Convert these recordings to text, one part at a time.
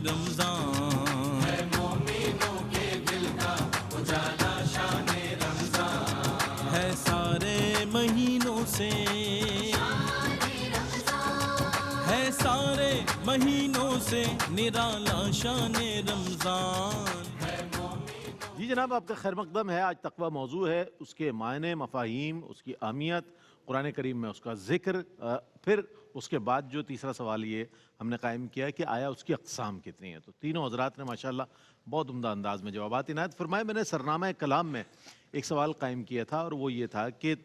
رمضان ہے مومنوں کے دل کا اجالا شان رمضان ہے سارے مہینوں سے ہے سارے مہینوں سے نرالا شان رمضان. جی جناب، آپ کا خیر مقدم ہے. آج تقوی موضوع ہے، اس کے معنی، مفاہیم، اس کی اہمیت، قرآن کریم میں اس کا ذکر. پھر اس کے بعد جو تیسرا سوال یہ ہم نے قائم کیا کہ آیا اس کی اقسام کتنی ہیں. تو تینوں حضرات نے ماشاءاللہ بہت عمدہ انداز میں جوابات عنایت فرمائے. میں نے سرنامہ کلام میں ایک سوال قائم کیا تھا اور وہ یہ تھا کہ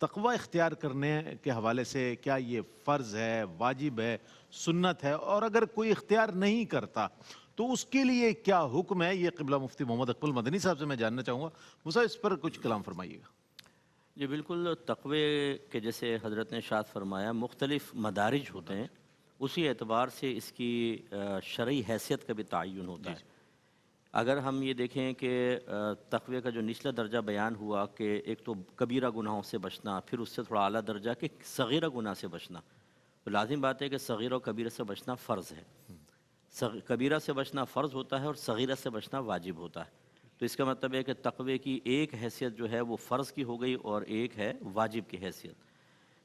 تقوی اختیار کرنے کے حوالے سے کیا یہ فرض ہے، واجب ہے، سنت ہے، اور اگر کوئی اختیار نہیں کرتا تو اس کے لیے کیا حکم ہے. یہ قبلہ مفتی محمد اقبال مدنی صاحب سے میں جاننا چاہوں گا. موسیٰ اس پر کچھ کلام فرمائیے گا. جی بالکل. تقوی کے جیسے حضرت نے ارشاد فرمایا مختلف مدارج ہوتے ہیں، اسی اعتبار سے اس کی شرعی حیثیت کا بھی تعین ہوتا ہے. اگر ہم یہ دیکھیں کہ تقوی کا جو نچلا درجہ بیان ہوا کہ ایک تو کبیرہ گناہوں سے بچنا، پھر اس سے تھوڑا اعلیٰ درجہ کہ صغیرہ گناہ سے بچنا، تو لازم بات ہے کہ صغیرہ و کبیرہ سے بچنا فرض ہے. کبیرہ سے بچنا فرض ہوتا ہے اور صغیرہ سے بچنا واجب ہوتا ہے. تو اس کا مطلب ہے کہ تقوی کی ایک حیثیت جو ہے وہ فرض کی ہو گئی اور ایک ہے واجب کی حیثیت.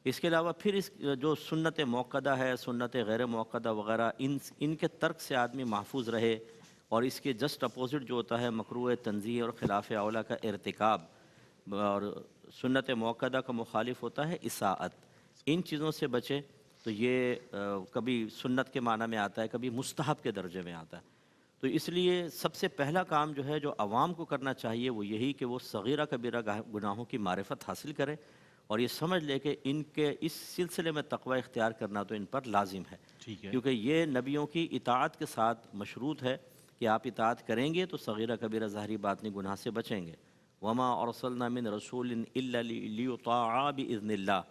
اس کے علاوہ پھر اس جو سنت موقدہ ہے، سنت غیر موقدہ وغیرہ، ان کے ترک سے آدمی محفوظ رہے، اور اس کے جسٹ اپوزٹ جو ہوتا ہے مکروہ تنزیہ اور خلاف اولیٰ کا ارتکاب، اور سنت موقدہ کا مخالف ہوتا ہے اساءت. ان چیزوں سے بچے تو یہ کبھی سنت کے معنی میں آتا ہے، کبھی مستحب کے درجے میں آتا ہے. تو اس لیے سب سے پہلا کام جو ہے جو عوام کو کرنا چاہیے وہ یہی کہ وہ صغیرہ کبیرہ گناہوں کی معرفت حاصل کرے اور یہ سمجھ لے کہ ان کے اس سلسلے میں تقوی اختیار کرنا تو ان پر لازم ہے. کیونکہ یہ نبیوں کی اطاعت کے ساتھ مشروط ہے کہ آپ اطاعت کریں گے تو صغیرہ کبیرہ ظاہری باطنی گناہ سے بچیں گے. وما ارسلنا من رسول الا لیطاع باذن اللہ.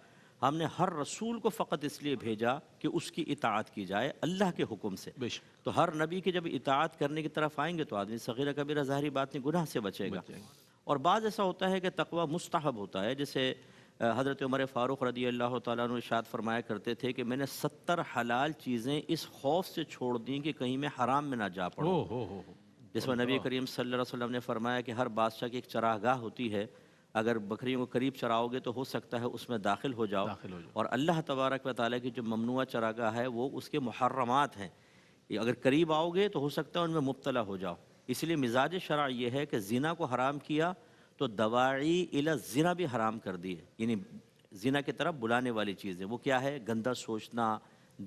ہم نے ہر رسول کو فقط اس لیے بھیجا کہ اس کی اطاعت کی جائے اللہ کے حکم سے. تو ہر نبی کے جب اطاعت کرنے کی طرف آئیں گے تو آدمی صغیرہ کبیرہ ظاہری باطنی گناہ سے بچے گا. اور بعض ایسا ہوتا ہے کہ تقوی مستحب ہوتا ہے، جیسے حضرت عمر فاروق رضی اللہ تعالیٰ عنہ ارشاد فرمایا کرتے تھے کہ میں نے 70 حلال چیزیں اس خوف سے چھوڑ دیں کہ کہیں میں حرام میں نہ جا پڑوں. جس میں نبی کریم صلی اللہ علیہ وسلم نے فرمایا کہ ہر بادشاہ کی ایک چراہ گاہ ہوتی ہے، اگر بکریوں کو قریب چراؤ گے تو ہو سکتا ہے اس میں داخل ہو جاؤ. اور اللہ تبارک و تعالیٰ کی جو ممنوع چراگاہ ہے وہ اس کے محرمات ہیں، اگر قریب آؤ گے تو ہو سکتا ہے ان میں مبتلا ہو جاؤ. اس لیے مزاج شرع یہ ہے کہ زنا کو حرام کیا تو دواعی الی الزنا بھی حرام کر دی ہے. یعنی زنا کی طرف بلانے والی چیزیں وہ کیا ہے؟ گندہ سوچنا،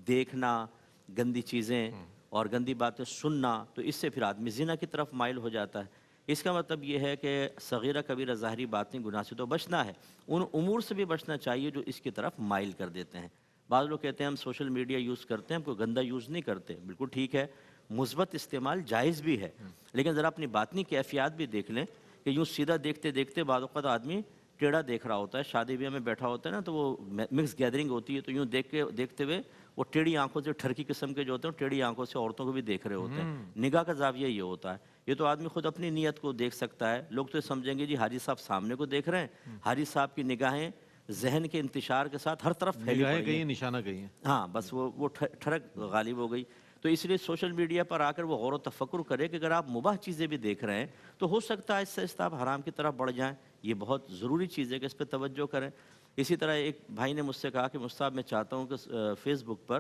دیکھنا گندی چیزیں اور گندی باتیں سننا، تو اس سے پھر آدمی زنا کی طرف مائل ہو جاتا ہے. اس کا مطلب یہ ہے کہ صغیرہ کبیرہ ظاہری باطنی گناہ سے تو بچنا ہے، ان امور سے بھی بچنا چاہیے جو اس کی طرف مائل کر دیتے ہیں. بعض لوگ کہتے ہیں ہم سوشل میڈیا یوز کرتے ہیں، ہم کوئی گندہ یوز نہیں کرتے. بالکل ٹھیک ہے، مثبت استعمال جائز بھی ہے، لیکن ذرا اپنی باطنی کیفیات بھی دیکھ لیں کہ یوں سیدھا دیکھتے دیکھتے بعض اوقات آدمی ٹیڑھا دیکھ رہا ہوتا ہے. شادی بیاہ میں بیٹھا ہوتا ہے نا، تو وہ مکس گیدرنگ ہوتی ہے، تو یوں دیکھتے ہوئے وہ ٹیڑھی آنکھوں سے، ٹھرکی قسم کے جو ہوتے ہیں ٹیڑھی آنکھوں سے عورتوں کو بھی دیکھ رہے ہوتے ہیں. نگاہ کا زاویہ یہ ہوتا ہے. یہ تو آدمی خود اپنی نیت کو دیکھ سکتا ہے. لوگ تو سمجھیں گے جی حاجی صاحب سامنے کو دیکھ رہے ہیں، حاجی صاحب کی نگاہیں ذہن کے انتشار کے ساتھ ہر طرف پھیلی پڑی ہیں، نشانہ کہیں ہیں. ہاں بس وہ ٹھڑک غالب ہو گئی. تو اس لیے سوشل میڈیا پر آ کر وہ غور و تفکر کرے کہ اگر آپ مباح چیزیں بھی دیکھ رہے ہیں تو ہو سکتا ہے آہستہ آہستہ آپ حرام کی طرف بڑھ جائیں. یہ بہت ضروری چیز ہے کہ اس پہ توجہ کریں. اسی طرح ایک بھائی نے مجھ سے کہا کہ مصطفیٰ میں چاہتا ہوں کہ فیس بک پر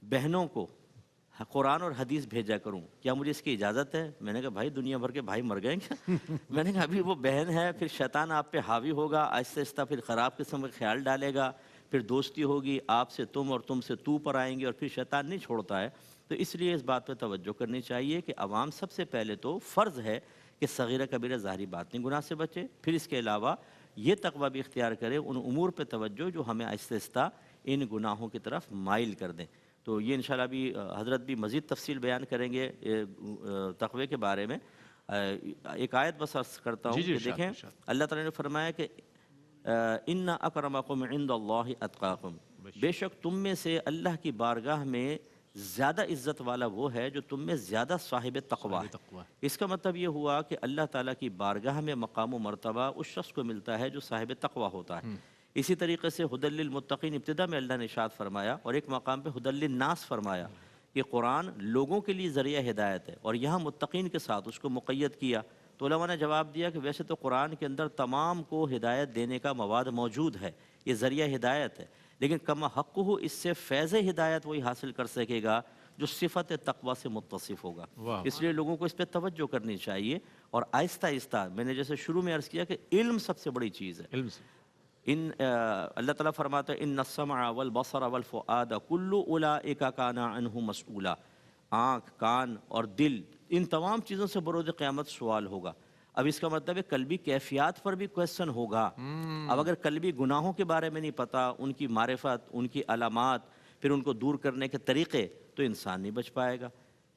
بہنوں کو قرآن اور حدیث بھیجا کروں، کیا مجھے اس کی اجازت ہے؟ میں نے کہا بھائی دنیا بھر کے بھائی مر گئے کیا؟ میں نے کہا ابھی وہ بہن ہے، پھر شیطان آپ پہ حاوی ہوگا، آہستہ آہستہ پھر خراب قسم کا خیال ڈالے گا، پھر دوستی ہوگی آپ سے تم اور تم سے تو پر آئیں گے، اور پھر شیطان نہیں چھوڑتا ہے. تو اس لیے اس بات پہ توجہ کرنی چاہیے کہ عوام سب سے پہلے تو فرض ہے کہ صغیرہ کبیرہ ظاہری باطنی گناہ سے بچے، پھر اس کے علاوہ یہ تقوی بھی اختیار کرے ان امور پہ توجہ جو ہمیں آہستہ آہستہ ان گناہوں کی طرف مائل کر دیں. تو یہ انشاءاللہ بھی حضرت بھی مزید تفصیل بیان کریں گے تقوی کے بارے میں. ایک آیت بس عرض کرتا ہوں کہ دیکھیں اللہ تعالیٰ نے فرمایا کہ ان اکرمکم عند اللہ اتقاکم، بے شک تم میں سے اللہ کی بارگاہ میں زیادہ عزت والا وہ ہے جو تم میں زیادہ صاحب تقوی ہے. اس کا مطلب یہ ہوا کہ اللہ تعالیٰ کی بارگاہ میں مقام و مرتبہ اس شخص کو ملتا ہے جو صاحب تقوی ہوتا ہے. اسی طریقے سے ہدی للمتقین ابتدا میں اللہ نے ارشاد فرمایا، اور ایک مقام پہ ہدی للناس فرمایا کہ قرآن لوگوں کے لیے ذریعہ ہدایت ہے، اور یہاں متقین کے ساتھ اس کو مقید کیا۔ تو علماء نے جواب دیا کہ ویسے تو قرآن کے اندر تمام کو ہدایت دینے کا مواد موجود ہے، یہ ذریعہ ہدایت ہے، لیکن کما حق ہو اس سے فیض ہدایت وہی حاصل کر سکے گا جو صفت تقوی سے متصف ہوگا۔ واہ۔ اس لیے لوگوں کو اس پہ توجہ کرنی چاہیے، اور آہستہ آہستہ، میں نے جیسے شروع میں عرض کیا کہ علم سب سے بڑی چیز ہے۔ علم سے اللہ تعالیٰ فرماتا ہے ان السمع والبصر والفؤاد کل اولئک کان عنہ مسئولا، آنکھ، کان اور دل، ان تمام چیزوں سے بروز قیامت سوال ہوگا۔ اب اس کا مطلب ہے قلبی کیفیات پر بھی کویسچن ہوگا۔ اب اگر قلبی گناہوں کے بارے میں نہیں پتا، ان کی معرفت، ان کی علامات، پھر ان کو دور کرنے کے طریقے، تو انسان نہیں بچ پائے گا۔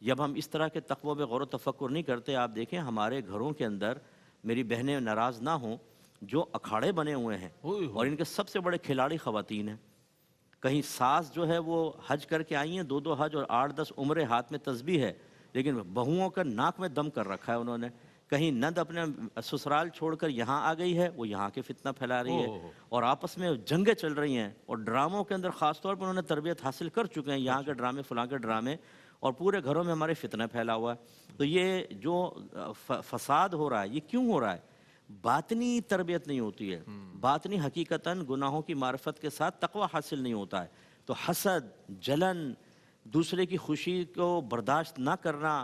جب ہم اس طرح کے تقوی میں غور و تفکر نہیں کرتے، آپ دیکھیں ہمارے گھروں کے اندر، میری بہنیں ناراض نہ ہوں، جو اکھاڑے بنے ہوئے ہیں اور ان کے سب سے بڑے کھلاڑی خواتین ہیں۔ کہیں ساس جو ہے وہ حج کر کے آئی ہیں، 2 حج اور 8-10 عمرے، ہاتھ میں تسبیح ہے، لیکن بہوؤں کا ناک میں دم کر رکھا ہے انہوں نے۔ کہیں نند اپنے سسرال چھوڑ کر یہاں آ گئی ہے، وہ یہاں کے فتنہ پھیلا رہی ہے، اور آپس میں جنگیں چل رہی ہیں، اور ڈراموں کے اندر خاص طور پر انہوں نے تربیت حاصل کر چکے ہیں، یہاں کے ڈرامے، فلاں کے ڈرامے، اور پورے گھروں میں ہمارے فتنہ پھیلا ہوا ہے۔ تو یہ جو فساد ہو رہا ہے، یہ کیوں ہو رہا ہے؟ باطنی تربیت نہیں ہوتی ہے، باطنی حقیقتاً گناہوں کی معرفت کے ساتھ تقوی حاصل نہیں ہوتا ہے، تو حسد، جلن، دوسرے کی خوشی کو برداشت نہ کرنا۔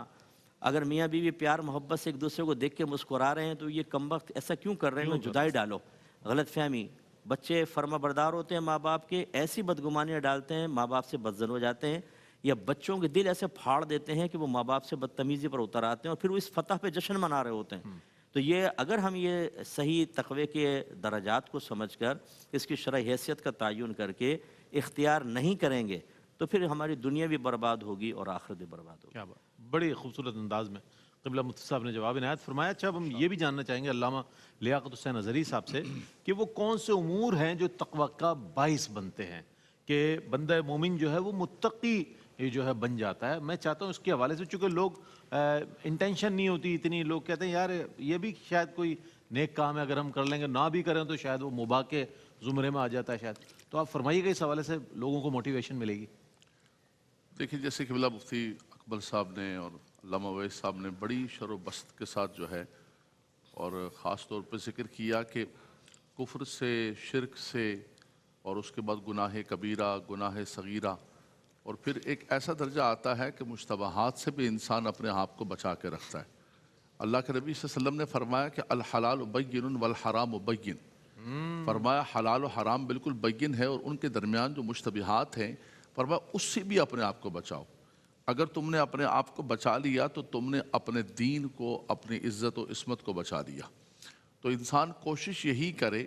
اگر میاں بیوی پیار محبت سے ایک دوسرے کو دیکھ کے مسکرا رہے ہیں تو یہ کمبخت ایسا کیوں کر رہے ہیں؟ جدائی ڈالو۔ غلط فہمی، بچے فرما بردار ہوتے ہیں ماں باپ کے، ایسی بدگمانیاں ڈالتے ہیں، ماں باپ سے بدزن ہو جاتے ہیں، یا بچوں کے دل ایسے پھاڑ دیتے ہیں کہ وہ ماں باپ سے بدتمیزی پر اتر آتے ہیں، اور پھر وہ اس فتح پہ جشن منا رہے ہوتے ہیں۔ تو یہ اگر ہم یہ صحیح تقوی کے درجات کو سمجھ کر اس کی شرعی حیثیت کا تعین کر کے اختیار نہیں کریں گے تو پھر ہماری دنیا بھی برباد ہوگی اور آخرت بھی برباد ہوگی۔ کیا بات، بڑی خوبصورت انداز میں قبلہ مفتی صاحب نے جواب عنایت فرمایا۔ اچھا، اب ہم یہ بھی جاننا چاہیں گے علامہ لیاقت حسین اظہری صاحب سے کہ وہ کون سے امور ہیں جو تقوی کا باعث بنتے ہیں کہ بندہ مومن جو ہے وہ متقی جو ہے بن جاتا ہے۔ میں چاہتا ہوں اس کے حوالے سے، چونکہ لوگ انٹینشن نہیں ہوتی اتنی، لوگ کہتے ہیں یار یہ بھی شاید کوئی نیک کام ہے، اگر ہم کر لیں گے، نہ بھی کریں تو شاید وہ مباح کے زمرے میں آ جاتا ہے شاید۔ تو آپ فرمائیے گا اس حوالے سے لوگوں کو موٹیویشن ملے گی۔ دیکھیں، جیسے قبلہ مفتی اکبر صاحب نے اور علامہ اویس صاحب نے بڑی شر و بست کے ساتھ جو ہے، اور خاص طور پہ ذکر کیا کہ کفر سے، شرک سے، اور اس کے بعد گناہ کبیرہ، گناہ صغیرہ، اور پھر ایک ایسا درجہ آتا ہے کہ مشتبہات سے بھی انسان اپنے آپ کو بچا کے رکھتا ہے۔ اللہ کے نبی صلی اللہ علیہ وسلم نے فرمایا کہ الحلال بین والحرام بین، فرمایا حلال و حرام بالکل بین ہے، اور ان کے درمیان جو مشتبہات ہیں، فرمایا اس سے بھی اپنے آپ کو بچاؤ۔ اگر تم نے اپنے آپ کو بچا لیا تو تم نے اپنے دین کو، اپنی عزت و عصمت کو بچا لیا۔ تو انسان کوشش یہی کرے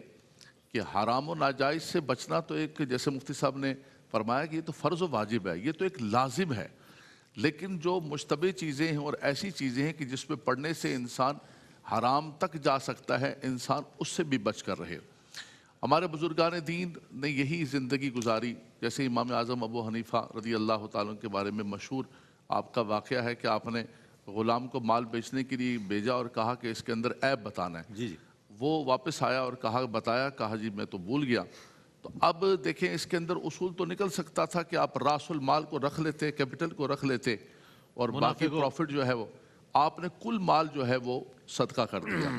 کہ حرام و ناجائز سے بچنا تو ایک، جیسے مفتی صاحب نے فرمایا کہ یہ تو فرض و واجب ہے، یہ تو ایک لازم ہے، لیکن جو مشتبہ چیزیں ہیں اور ایسی چیزیں ہیں کہ جس پہ پڑھنے سے انسان حرام تک جا سکتا ہے، انسان اس سے بھی بچ کر رہے۔ ہمارے بزرگان دین نے یہی زندگی گزاری۔ جیسے امام اعظم ابو حنیفہ رضی اللہ تعالیٰ عنہ کے بارے میں مشہور آپ کا واقعہ ہے کہ آپ نے غلام کو مال بیچنے کے لیے بھیجا اور کہا کہ اس کے اندر عیب بتانا ہے۔ جی جی، وہ واپس آیا اور بتایا، کہا جی میں تو بھول گیا۔ تو اب دیکھیں، اس کے اندر اصول تو نکل سکتا تھا کہ آپ راس المال کو رکھ لیتے، کیپٹل کو رکھ لیتے، اور باقی پروفٹ جو ہے وہ آپ نے کل مال جو ہے وہ صدقہ کر دیا،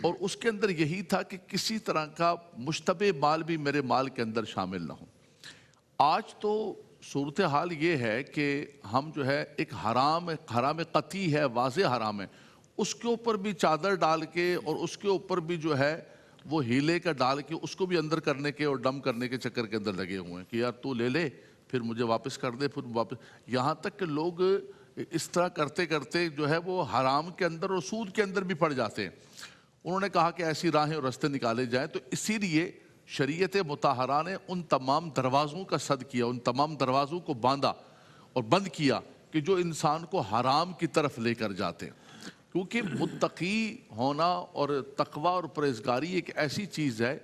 اور اس کے اندر یہی تھا کہ کسی طرح کا مشتبہ مال بھی میرے مال کے اندر شامل نہ ہو۔ آج تو صورتحال یہ ہے کہ ہم جو ہے ایک حرام قطعی ہے، واضح حرام ہے، اس کے اوپر بھی چادر ڈال کے اور اس کے اوپر بھی جو ہے وہ ہیلے کا ڈال کے اس کو بھی اندر کرنے کے اور ڈم کرنے کے چکر کے اندر لگے ہوئے ہیں کہ یار تو لے لے پھر مجھے واپس کر دے، پھر واپس، یہاں تک کہ لوگ اس طرح کرتے کرتے جو ہے وہ حرام کے اندر اور سود کے اندر بھی پڑ جاتے ہیں۔ انہوں نے کہا کہ ایسی راہیں اور رستے نکالے جائیں، تو اسی لیے شریعت مطہرہ نے ان تمام دروازوں کا سد کیا، ان تمام دروازوں کو باندھا اور بند کیا کہ جو انسان کو حرام کی طرف لے کر جاتے ہیں۔ کیونکہ متقی ہونا اور تقوی اور پرہیزگاری ایک ایسی چیز ہے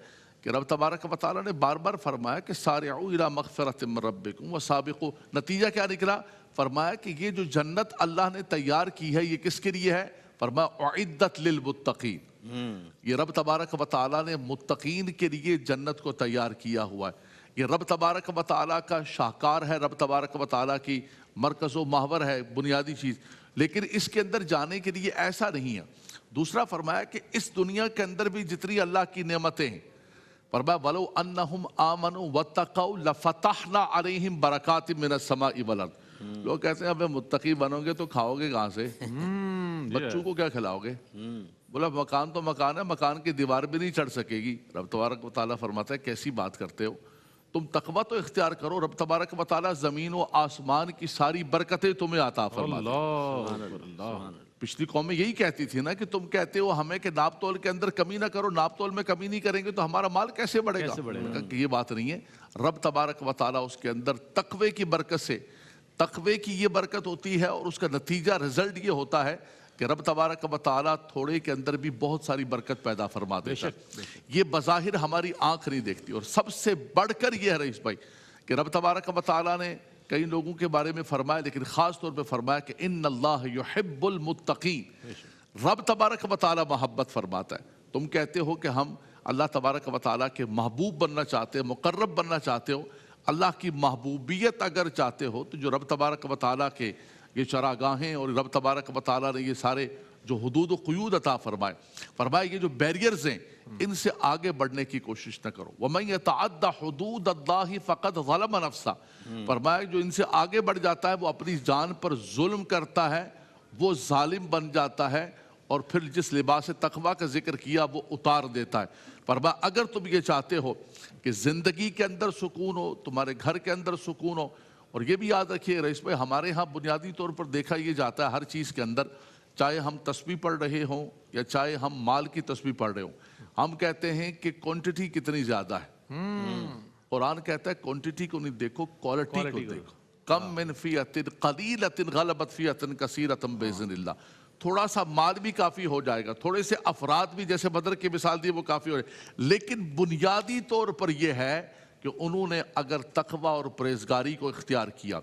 کہ رب تبارک و تعالیٰ نے بار بار فرمایا کہ سارعوا الی مغفرۃ من ربکم وسابقوا۔ نتیجہ کیا نکلا؟ فرمایا کہ یہ جو جنت اللہ نے تیار کی ہے یہ کس کے لیے ہے؟ فرمایا اعدت للمتقین، یہ رب تبارک و تعالیٰ نے متقین کے لیے جنت کو تیار کیا ہوا ہے۔ یہ رب تبارک و تعالیٰ کا شاہکار ہے، رب تبارک و تعالیٰ کی مرکز و محور ہے، بنیادی چیز، لیکن اس کے اندر جانے کے لیے ایسا نہیں ہے۔ دوسرا فرمایا کہ اس دنیا کے اندر بھی جتنی اللہ کی نعمتیں ہیں، فرمایا وَلَوْ أَنَّهُمْ آمَنُوا وَاتَّقَوْا لَفَتَحْنَا عَلَيْهِمْ بَرَكَاتٍ مِّنَ السَّمَاءِ وَالْأَرْضِ۔ لوگ کہتے ہیں ابے متقی بنو گے تو کھاؤ گے کہاں سے، بچوں کو کیا کھلاؤ گے؟ بولا مکان تو مکان ہے، مکان کی دیوار بھی نہیں چڑھ سکے گی۔ رب تبارک و تعالیٰ فرماتا ہے کیسی بات کرتے ہو، تم تقویٰ تو اختیار کرو، رب تبارک و تعالیٰ زمین و آسمان کی ساری برکتیں تمہیں عطا فرماتا ہے۔ پچھلی قوم میں یہی کہتی تھی نا کہ تم کہتے ہو ہمیں کہ ناپ تول کے اندر کمی نہ کرو، ناپ تول میں کمی نہیں کریں گے تو ہمارا مال کیسے بڑھے گا؟ کہ یہ بات نہیں ہے، رب تبارک و تعالیٰ اس کے اندر تقوی کی برکت سے، تقوی کی یہ برکت ہوتی ہے اور اس کا نتیجہ رزلٹ یہ ہوتا ہے کہ رب تبارک و تعالیٰ تھوڑے کے اندر بھی بہت ساری برکت پیدا فرما دیتا ہے۔ یہ بظاہر ہماری آنکھ نہیں دیکھتی، اور سب سے بڑھ کر یہ ہے رئیس بھائی کہ رب تبارک و تعالیٰ نے کئی لوگوں کے بارے میں فرمایا، لیکن خاص طور پہ فرمایا کہ ان اللہ یحب المتقین، رب تبارک و تعالیٰ محبت فرماتا ہے۔ تم کہتے ہو کہ ہم اللہ تبارک و تعالیٰ کے محبوب بننا چاہتے ہیں، مقرب بننا چاہتے ہو، اللہ کی محبوبیت اگر چاہتے ہو تو جو رب تبارک و تعالیٰ کے یہ چراگاہیں اور رب تبارک و تعالیٰ نے یہ سارے جو حدود و قیود عطا فرمائے یہ جو بیریئرز ہیں ان سے آگے بڑھنے کی کوشش نہ کرو۔ وَمَن يَتَعَدَّ حُدُودَ اللَّهِ فَقَدْ ظَلَمَ نَفْسَهُ، فرمایا جو ان سے آگے بڑھ جاتا ہے وہ اپنی جان پر ظلم کرتا ہے، وہ ظالم بن جاتا ہے، اور پھر جس لباس تقویٰ کا ذکر کیا وہ اتار دیتا ہے۔ فرمایا اگر تم یہ چاہتے ہو کہ زندگی کے اندر سکون ہو، تمہارے گھر کے اندر سکون ہو، اور یہ بھی یاد رکھیے رئیس بھائی ہمارے ہاں بنیادی طور پر دیکھا یہ جاتا ہے ہر چیز کے اندر، چاہے ہم تسبیح پڑھ رہے ہوں یا چاہے ہم مال کی تسبیح پڑھ رہے ہوں، ہم کہتے ہیں کہ کوانٹٹی کتنی زیادہ ہے۔ قرآن کہتا ہے کوانٹٹی کو نہیں دیکھو، کوالٹی کو دیکھو۔ کم من فیۃ قلیلۃ غلبت فیۃ کثیرۃ باذن اللہ، تھوڑا سا مال بھی کافی ہو جائے گا، تھوڑے سے افراد بھی جیسے بدر کی مثال دی وہ کافی ہو جائے گا، لیکن بنیادی طور پر یہ ہے کہ انہوں نے اگر تقویٰ اور پرہیزگاری کو اختیار کیا۔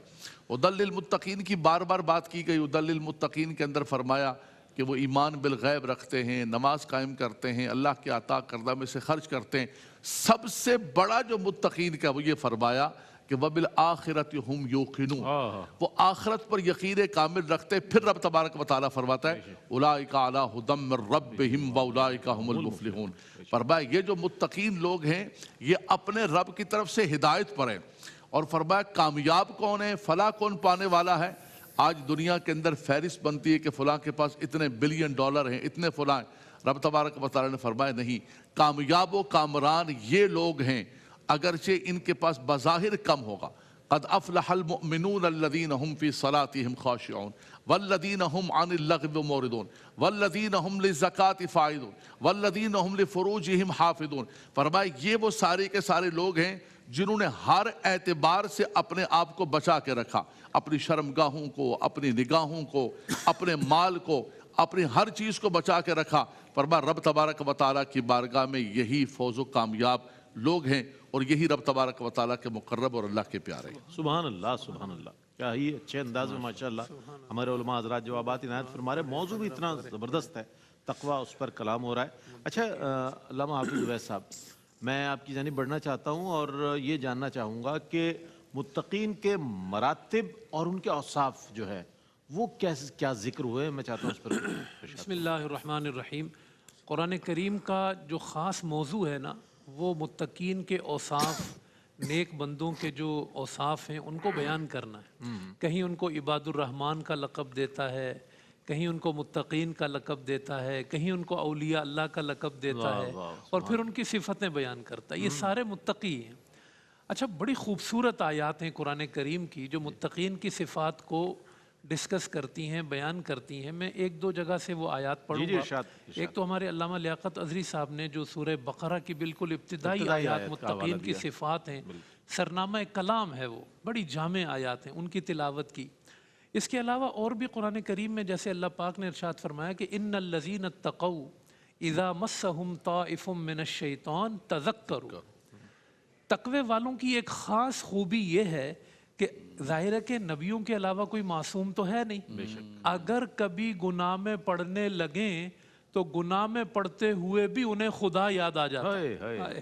ہدی للمتقین کی بار بار بات کی گئی، ہدی للمتقین کے اندر فرمایا کہ وہ ایمان بالغیب رکھتے ہیں، نماز قائم کرتے ہیں، اللہ کے عطا کردہ میں سے خرچ کرتے ہیں۔ سب سے بڑا جو متقین کا وہ یہ فرمایا کہ وَبِالْآخِرَةِ هُمْ يُوقِنُونَ، وہ آخرت پر یقین کامل رکھتے۔ پھر رب تبارک و تعالیٰ فرماتا ہے اولئک علی ھدی من ربہم واولئک ھم المفلحون، فرمایا یہ جو متقین لوگ ہیں یہ اپنے رب کی طرف سے ہدایت پر ہیں، اور فرمایا کامیاب کون ہے، فلاح کون پانے والا ہے۔ آج دنیا کے اندر فہرست بنتی ہے کہ فلاں کے پاس اتنے بلین ڈالر ہیں، اتنے فلاں ہیں، رب تبارک و تعالیٰ نے فرمایا نہیں، کامیاب و کامران یہ لوگ ہیں اگرچہ ان کے پاس بظاہر کم ہوگا۔ قد افلح المؤمنون الذین هم فی صلاتهم خاشعون والذین هم عن اللغو معرضون والذین هم للزکاة فاعلون والذین هم لفروجهم حافظون، فرمایا یہ وہ سارے کے سارے لوگ ہیں جنہوں نے ہر اعتبار سے اپنے آپ کو بچا کے رکھا، اپنی شرمگاہوں کو، اپنی نگاہوں کو، اپنے مال کو، اپنی ہر چیز کو بچا کے رکھا۔ فرمایا رب تبارک و تعالیٰ کی بارگاہ میں یہی فوز و کامیاب لوگ ہیں، اور یہی رب تبارک و تعالیٰ کے مقرب اور اللہ کے پیارے ہیں۔ سبحان اللہ سبحان اللہ، کیا ہی اچھے انداز میں ماشاءاللہ ہمارے علماء حضرات جوابات عنایت فرما رہے ہیں۔ موضوع بھی اتنا زبردست ہے، تقویٰ اس پر کلام ہو رہا ہے۔ اچھا علامہ حافظ اویس صاحب، میں آپ کی جانب بڑھنا چاہتا ہوں اور یہ جاننا چاہوں گا کہ متقین کے مراتب اور ان کے اوصاف جو ہے وہ کیا ذکر ہوئے، میں چاہتا ہوں اس پر۔ بسم اللہ الرحمن الرحیم۔ قرآن کریم کا جو خاص موضوع ہے نا وہ متقین کے اوصاف، نیک بندوں کے جو اوصاف ہیں ان کو بیان کرنا ہے۔ کہیں ان کو عباد الرحمن کا لقب دیتا ہے، کہیں ان کو متقین کا لقب دیتا ہے، کہیں ان کو اولیاء اللہ کا لقب دیتا ہے، اور پھر ان کی صفتیں بیان کرتا ہے۔ یہ سارے متقی ہیں۔ اچھا، بڑی خوبصورت آیات ہیں قرآن کریم کی جو متقین کی صفات کو ڈسکس کرتی ہیں، بیان کرتی ہیں۔ میں ایک دو جگہ سے وہ آیات پڑھوں گا۔ ایک تو ہمارے علامہ لیاقت ازری صاحب نے جو سورہ بقرہ کی بالکل ابتدائی آیات متقین کی صفات ہیں، سرنامہ کلام ہے، وہ بڑی جامع آیات ہیں، ان کی تلاوت کی۔ اس کے علاوہ اور بھی قرآن کریم میں جیسے اللہ پاک نے ارشاد فرمایا کہ ان الذین اتقوا اذا مسهم طائف من الشیطان تذکروا، تقوی والوں کی ایک خاص خوبی یہ ہے کہ ظاہر ہے کہ نبیوں کے علاوہ کوئی معصوم تو ہے نہیں، اگر کبھی گناہ میں پڑنے لگیں تو گناہ میں پڑتے ہوئے بھی انہیں خدا یاد آ جاتا ہے۔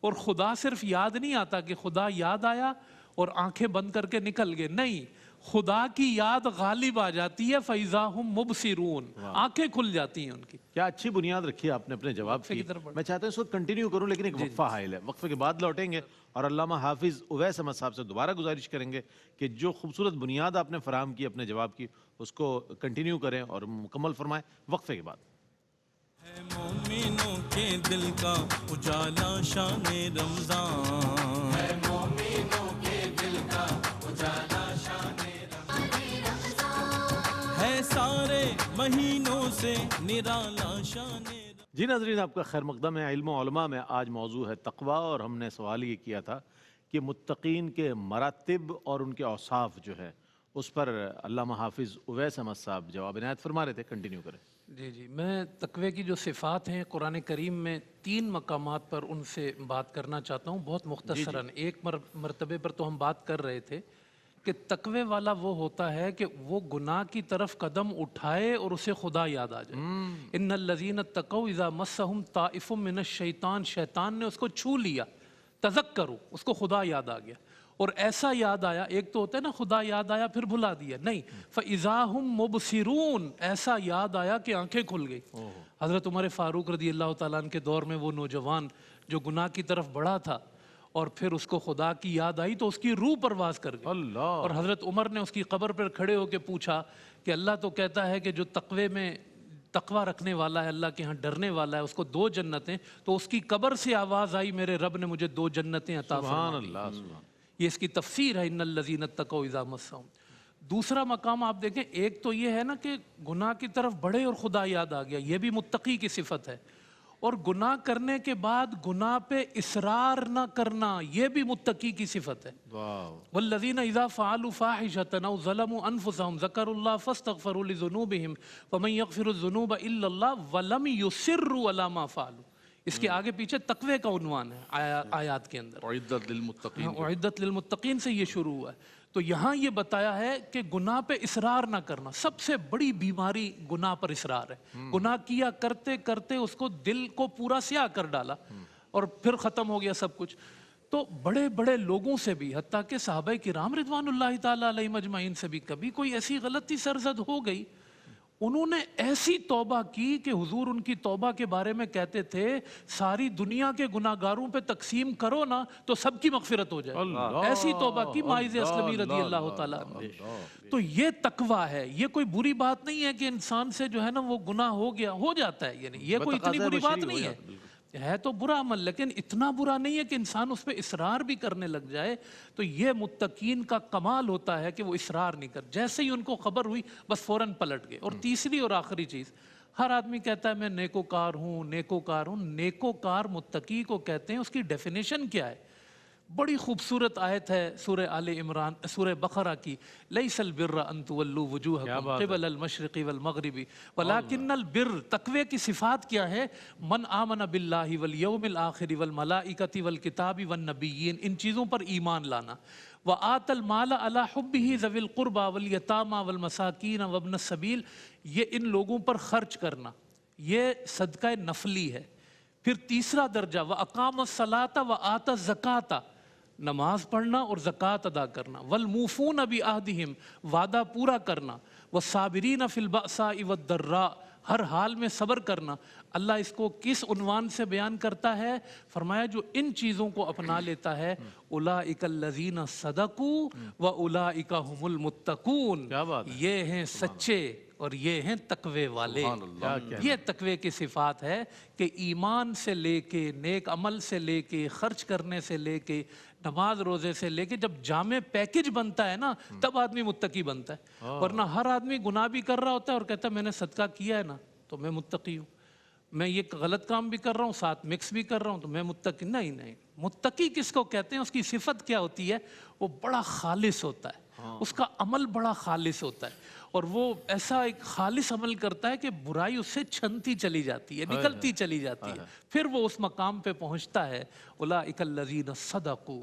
اور خدا صرف یاد نہیں آتا کہ خدا یاد آیا اور آنکھیں بند کر کے نکل گئے، نہیں، خدا کی یاد غالب آ جاتی ہے، فَإِذَا هُمْ مُبْصِرُونَ، آنکھیں کھل جاتی ہیں ان کی. کیا اچھی بنیاد رکھی ہے آپ نے اپنے جواب کی. میں چاہتا ہوں اس وقت کنٹینیو کروں لیکن ایک وقفہ حائل ہے. وقفے کے بعد لوٹیں گے اور علامہ حافظ اویس احمد صاحب سے دوبارہ گزارش کریں گے کہ جو خوبصورت بنیاد آپ نے فراہم کی اپنے جواب کی اس کو کنٹینیو کریں اور مکمل فرمائیں وقفے کے بعد. ہے مومنوں کے دل کا اجالا شان رمضان، ہے مومنوں کے دل کا اجالا شان رمضان، ہے سارے مہینوں سے نرالا شان رمضان. جی ناظرین، آپ کا خیر مقدم ہے. علم و علماء میں آج موضوع ہے تقوی، اور ہم نے سوال یہ کیا تھا کہ متقین کے مراتب اور ان کے اوصاف جو ہے اس پر علامہ حافظ اویس احمد صاحب جواب عنایت فرما رہے تھے. کنٹینیو کریں. جی میں تقوی کی جو صفات ہیں قرآن کریم میں 3 مقامات پر ان سے بات کرنا چاہتا ہوں بہت مختصراً. ایک مرتبے پر تو ہم بات کر رہے تھے کہ تقوی والا وہ ہوتا ہے کہ وہ گناہ کی طرف قدم اٹھائے اور اسے خدا یاد آ جائے. ان الذین اتقوا اذا مسہم طائف من الشیطان، شیطان نے اس کو چھو لیا، تذکروا، اس کو خدا یاد آ گیا. اور ایسا یاد آیا، ایک تو ہوتا ہے نا خدا یاد آیا پھر بھلا دیا، نہیں، فَإِذَا هُمْ مُبْصِرُونَ، ایسا یاد آیا کہ آنکھیں کھل گئی. حضرت عمر فاروق رضی اللہ تعالیٰ عنہ کے دور میں وہ نوجوان جو گناہ کی طرف بڑھا تھا اور پھر اس کو خدا کی یاد آئی تو اس کی روح پرواز کر گئی. اللہ. اور حضرت عمر نے اس کی قبر پر کھڑے ہو کے پوچھا کہ اللہ تو کہتا ہے کہ جو تقوی میں تقوی رکھنے والا ہے، اللہ کے ہاں ڈرنے والا ہے، اس کو 2 جنتیں، تو اس کی قبر سے آواز آئی میرے رب نے مجھے 2 جنتیں عطا سبحان فرمائیں. اللہ. سبحان. یہ اس کی تفسیر ہے ان الذین اتقوا اذا مسہم. دوسرا مقام آپ دیکھیں، ایک تو یہ ہے نا کہ گناہ کی طرف بڑھے اور خدا یاد آ گیا، یہ بھی متقی کی صفت ہے. اور گناہ کرنے کے بعد گناہ پہ اصرار نہ کرنا، یہ بھی متقی کی صفت ہے. واو. والذین اذا فعلوا فاحشة او ظلموا انفسهم ذکروا اللہ فاستغفروا لذنوبهم ومن یغفر الذنوب الا اللہ ولم یصروا علی ما فعلوا. اس کے آگے پیچھے تقوی کا عنوان ہے آیات کے اندر. اعدت للمتقین. اعدت للمتقین سے یہ شروع ہوا ہے. تو یہاں یہ بتایا ہے کہ گناہ پہ اصرار نہ کرنا. سب سے بڑی بیماری گناہ پر اصرار ہے. گناہ کیا کرتے کرتے اس کو دل کو پورا سیاہ کر ڈالا اور پھر ختم ہو گیا سب کچھ. تو بڑے بڑے لوگوں سے بھی، حتیٰ کہ صحابہ کرام رضوان اللہ تعالیٰ علیہم اجمعین سے بھی کبھی کوئی ایسی غلطی سرزد ہو گئی، انہوں نے ایسی توبہ کی کہ حضور ان کی توبہ کے بارے میں کہتے تھے ساری دنیا کے گناہ گاروں پہ تقسیم کرو نا تو سب کی مغفرت ہو جائے. ایسی توبہ کی ماعز اسلمی رضی اللہ تعالیٰ عنہ. تو یہ تقویٰ ہے. یہ کوئی بری بات نہیں ہے کہ انسان سے جو ہے نا وہ گناہ ہو گیا، ہو جاتا ہے، یعنی یہ کوئی اتنی بری بات نہیں ہے تو برا عمل، لیکن اتنا برا نہیں ہے کہ انسان اس پہ اصرار بھی کرنے لگ جائے. تو یہ متقین کا کمال ہوتا ہے کہ وہ اصرار نہیں کر، جیسے ہی ان کو خبر ہوئی بس فوراً پلٹ گئے. اور تیسری اور آخری چیز، ہر آدمی کہتا ہے میں نیکوکار ہوں، نیکوکار ہوں. نیکوکار متقی کو کہتے ہیں، اس کی ڈیفینیشن کیا ہے؟ بڑی خوبصورت آیت ہے سورہ آل عمران، سورہ بقرہ کی، لیس البر ان تولوا وجوہکم قبل المشرق والمغرب ولکن البر. تقوی کی صفات کیا ہے؟ من آمن باللہ والیوم الآخر والملائکۃ والکتاب والنبیین، ان چیزوں پر ایمان لانا. وآت المال علی حبہ ذوی القربى والیتامى والمساکین وابن السبیل، یہ ان لوگوں پر خرچ کرنا، یہ صدقہ نفلی ہے. پھر تیسرا درجہ وَأَقَامَ الصَّلَاةَ وَآتَ الزَّكَاةَ، نماز پڑھنا اور زکوٰۃ ادا کرنا. وَالْمُوفُونَ بِعَهْدِهِمْ، وعدہ پورا کرنا. وَالصَّابِرِينَ فِي الْبَأْسَاءِ وَالضَّرَّاءِ، ہر حال میں صبر کرنا. اللہ اس کو کس عنوان سے بیان کرتا ہے؟ فرمایا جو ان چیزوں کو اپنا لیتا ہے اولئک الذین صدقوا واولئک هم المتقون، یہ ہیں سچے اور یہ ہیں تقوی والے. یہ تقوی کی صفات ہے کہ ایمان سے لے کے، نیک عمل سے لے کے، خرچ کرنے سے لے کے، نماز روزے سے لے کے، جب جامع پیکج بنتا ہے نا تب آدمی متقی بنتا ہے. ورنہ ہر آدمی گناہ بھی کر رہا ہوتا ہے اور کہتا ہے میں نے صدقہ کیا ہے نا تو میں متقی ہوں، میں یہ غلط کام بھی کر رہا ہوں ساتھ مکس بھی کر رہا ہوں تو میں متقی. نہیں نہیں، متقی کس کو کہتے ہیں؟ اس کی صفت کیا ہوتی ہے؟ وہ بڑا خالص ہوتا ہے، اس کا عمل بڑا خالص ہوتا ہے اور وہ ایسا ایک خالص عمل کرتا ہے کہ برائی اس سے چھنتی چلی جاتی ہے، نکلتی چلی جاتی ہے. پھر وہ اس مقام پہ پہنچتا ہے اولئک الذین صدقوا،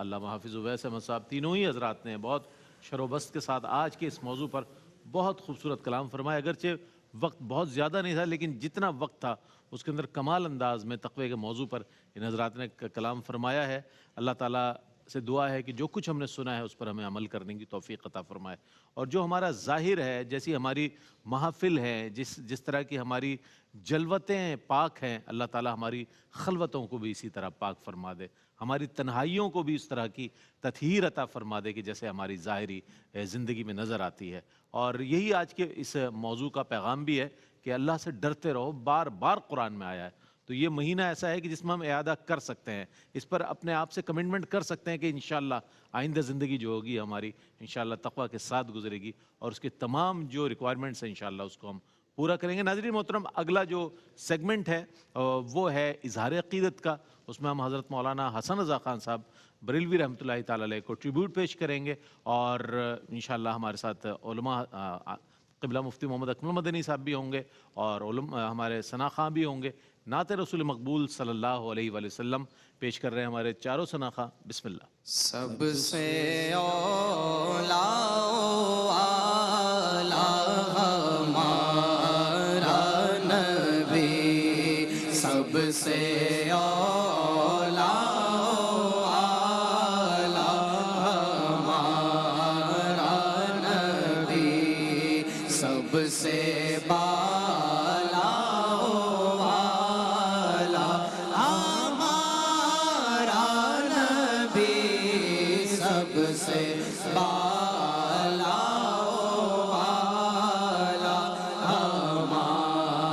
علامہ حافظ اویس احمد صاحب، تینوں ہی حضرات نے بہت شر و بست کے ساتھ آج کے اس موضوع پر بہت خوبصورت کلام فرمایا. اگرچہ وقت بہت زیادہ نہیں تھا لیکن جتنا وقت تھا اس کے اندر کمال انداز میں تقوی کے موضوع پر ان حضرات نے کلام فرمایا ہے. اللہ تعالیٰ سے دعا ہے کہ جو کچھ ہم نے سنا ہے اس پر ہمیں عمل کرنے کی توفیق عطا فرمائے، اور جو ہمارا ظاہر ہے، جیسی ہماری محافل ہے، جس طرح کی ہماری جلوتیں پاک ہیں، اللہ تعالیٰ ہماری خلوتوں کو بھی اسی طرح پاک فرما دے، ہماری تنہائیوں کو بھی اس طرح کی تطہیر عطا فرما دے کہ جیسے ہماری ظاہری زندگی میں نظر آتی ہے. اور یہی آج کے اس موضوع کا پیغام بھی ہے کہ اللہ سے ڈرتے رہو. بار بار قرآن میں آیا ہے. تو یہ مہینہ ایسا ہے کہ جس میں ہم اعادہ کر سکتے ہیں، اس پر اپنے آپ سے کمٹمنٹ کر سکتے ہیں کہ انشاءاللہ آئندہ زندگی جو ہوگی ہماری انشاءاللہ تقوی کے ساتھ گزرے گی، اور اس کے تمام جو ریکوائرمنٹس ہیں انشاءاللہ اس کو ہم پورا کریں گے. ناظرین محترم، اگلا جو سیگمنٹ ہے وہ ہے اظہار عقیدت کا. اس میں ہم حضرت مولانا حسن رضا خان صاحب بریلوی رحمۃ اللہ تعالیٰ علیہ کو ٹریبیوٹ پیش کریں گے، اور انشاءاللہ ہمارے ساتھ علماء قبلہ مفتی محمد اکمل مدنی صاحب بھی ہوں گے، اور ہمارے ثنا خاں بھی ہوں گے. نعت رسول مقبول صلی اللہ علیہ وآلہ وسلم پیش کر رہے ہیں ہمارے چاروں ثنا خاں. بسم اللہ. سب سے اولا اعلیٰ ہمارا نبی، سب سے اولا اعلیٰ ہمارا نبی، سب سے بالا والا ہمارا نبی، سب سے بالا والا ہمارا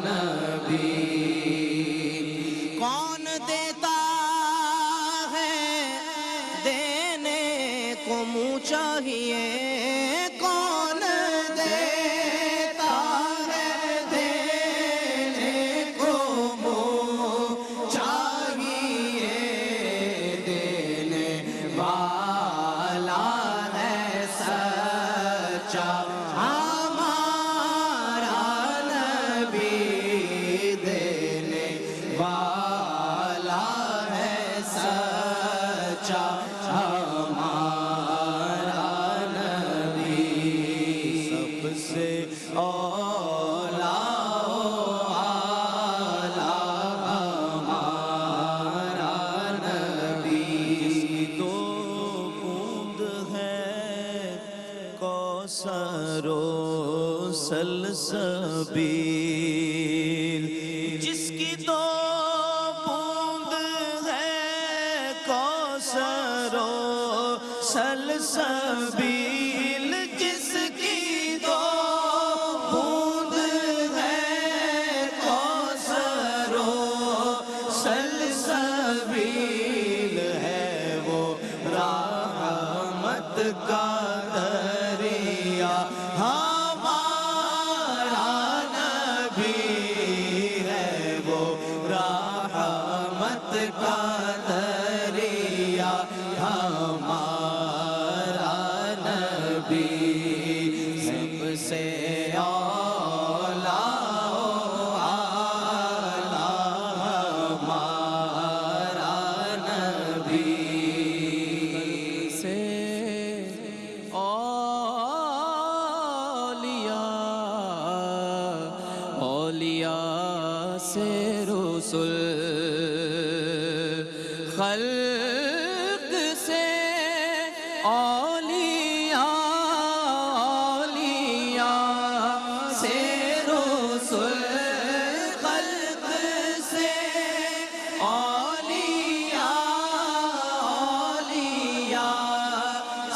نبی. کون دیتا ہے دینے کو منہ چاہیے، کون دیتا ہے دینے کو منہ چاہیے، دینے والا ہے سچا ہمارا نبی، دینے والا ہے سچا ہمارا نبی. سب سے اولا اعلیٰ ہمارا نبی. دو بوند ہے کوثر و سلسبیل، جس کی دو بوند ہے کوثر و سلسبیل، جس کی دو بوند ہے کوثر و سلسبیل، ہے وہ رحمت کا دریا ہمارا نبی، ہے وہ رحمت کا دریا ہمارا نبی. سب سے اولا اعلیٰ ہمارا نبی، سے اولیاء سے رسل، خلق سے اولیاء سے رسل، خلق سے اولیاء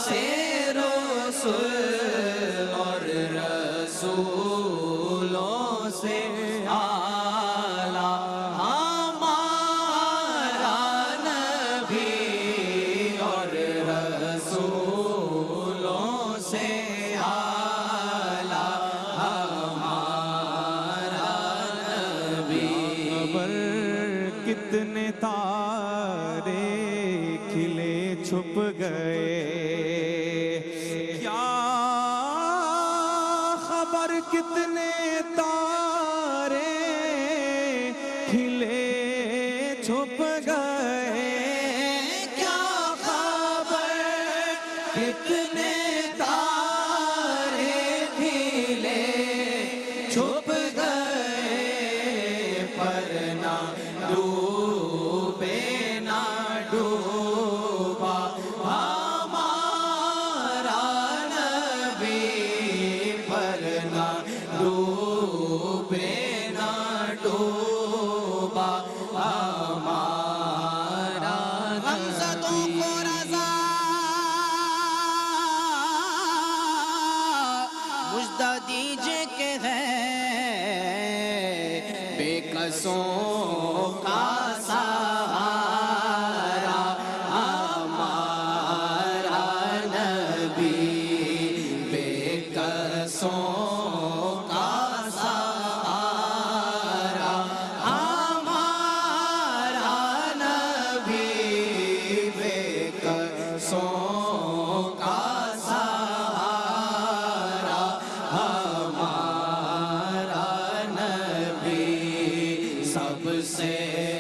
سے رسل، اور رسولوں سے اعلیٰ ہمارا نبی، اور رسولوں سے اعلیٰ ہمارا نبی. خبر کتنے تارے کھلے چھپ گئے، کیا خبر کتنے تارے کھلے چھپ گئے، کیا ہے بے کسوں کا سہارا ہمارا نبی بے کسوں کا سہارا ہمارا نبی بے کسوں کا سہارا ہمارا نبی سب سے